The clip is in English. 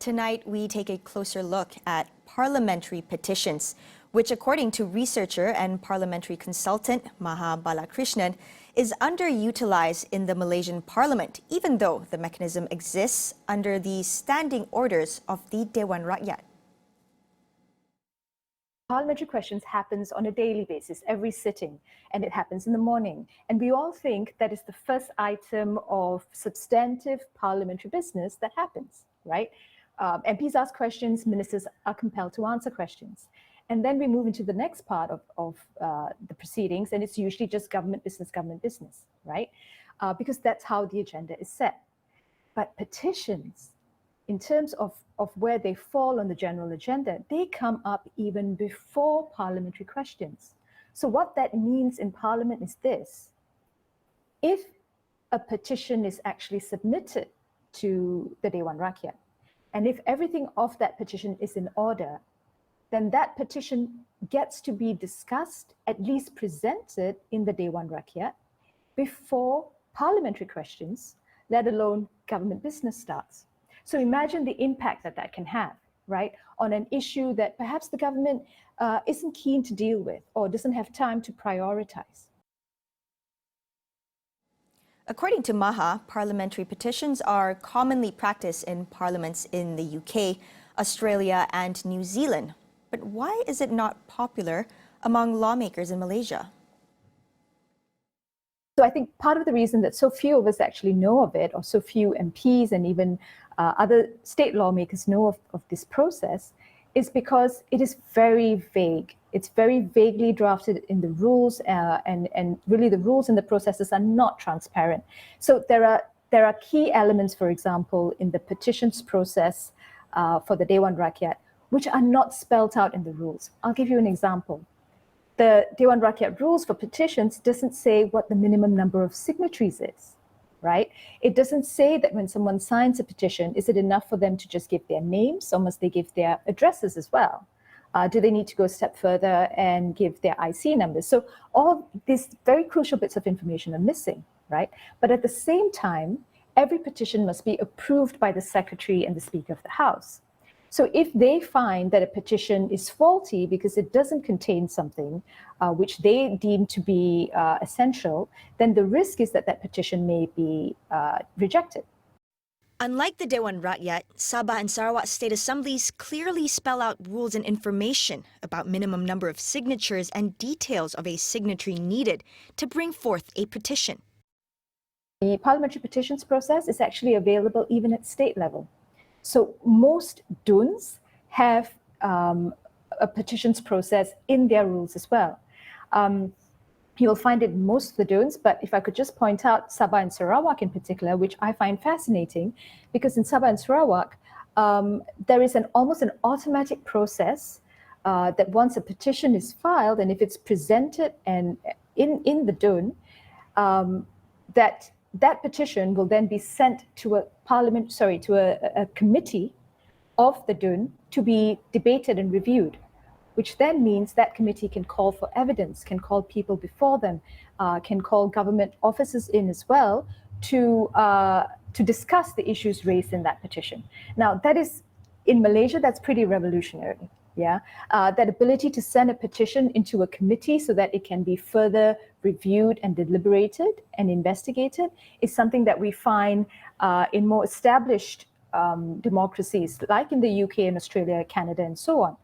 Tonight, we take a closer look at parliamentary petitions, which, according to researcher and parliamentary consultant Maha Balakrishnan, is underutilized in the Malaysian parliament, even though the mechanism exists under the standing orders of the Dewan Rakyat. Parliamentary questions happens on a daily basis, every sitting, and it happens in the morning. And we all think that is the first item of substantive parliamentary business that happens, right? MPs ask questions, ministers are compelled to answer questions. And then we move into the next part of the proceedings, and it's usually just government business, right? Because that's how the agenda is set. But petitions, in terms of where they fall on the general agenda, they come up even before parliamentary questions. So what that means in Parliament is this: if a petition is actually submitted to the Dewan Rakyat, and if everything of that petition is in order, then that petition gets to be discussed, at least presented in the Dewan Rakyat before parliamentary questions, let alone government business starts. So imagine the impact that that can have, right, on an issue that perhaps the government isn't keen to deal with or doesn't have time to prioritize. According to Maha, parliamentary petitions are commonly practiced in parliaments in the UK, Australia, and New Zealand. But why is it not popular among lawmakers in Malaysia? So I think part of the reason that so few of us actually know of it, or so few MPs and even other state lawmakers know of this process, is because it is very vague. It's very vaguely drafted in the rules, and really the rules and the processes are not transparent. So there are key elements, for example, in the petitions process for the Dewan Rakyat, which are not spelled out in the rules. I'll give you an example. The Dewan Rakyat rules for petitions doesn't say what the minimum number of signatories is, right? It doesn't say that when someone signs a petition, is it enough for them to just give their names, or must they give their addresses as well? Do they need to go a step further and give their IC numbers? So all these very crucial bits of information are missing, right? But at the same time, every petition must be approved by the Secretary and the Speaker of the House. So if they find that a petition is faulty because it doesn't contain something which they deem to be essential, then the risk is that that petition may be rejected. Unlike the Dewan Rakyat, Sabah and Sarawak state assemblies clearly spell out rules and information about minimum number of signatures and details of a signatory needed to bring forth a petition. The parliamentary petitions process is actually available even at state level. So most DUNs have a petitions process in their rules as well. You'll find it in most of the DUNs, but if I could just point out Sabah and Sarawak in particular, which I find fascinating, because in Sabah and Sarawak, there is almost an automatic process that once a petition is filed, and if it's presented and in the DUN, that petition will then be sent to a committee of the DUN to be debated and reviewed, which then means that committee can call for evidence, can call people before them, can call government officers in as well to discuss the issues raised in that petition. Now, that is, in Malaysia, that's pretty revolutionary. Yeah, that ability to send a petition into a committee so that it can be further reviewed and deliberated and investigated is something that we find in more established democracies, like in the UK and Australia, Canada, and so on.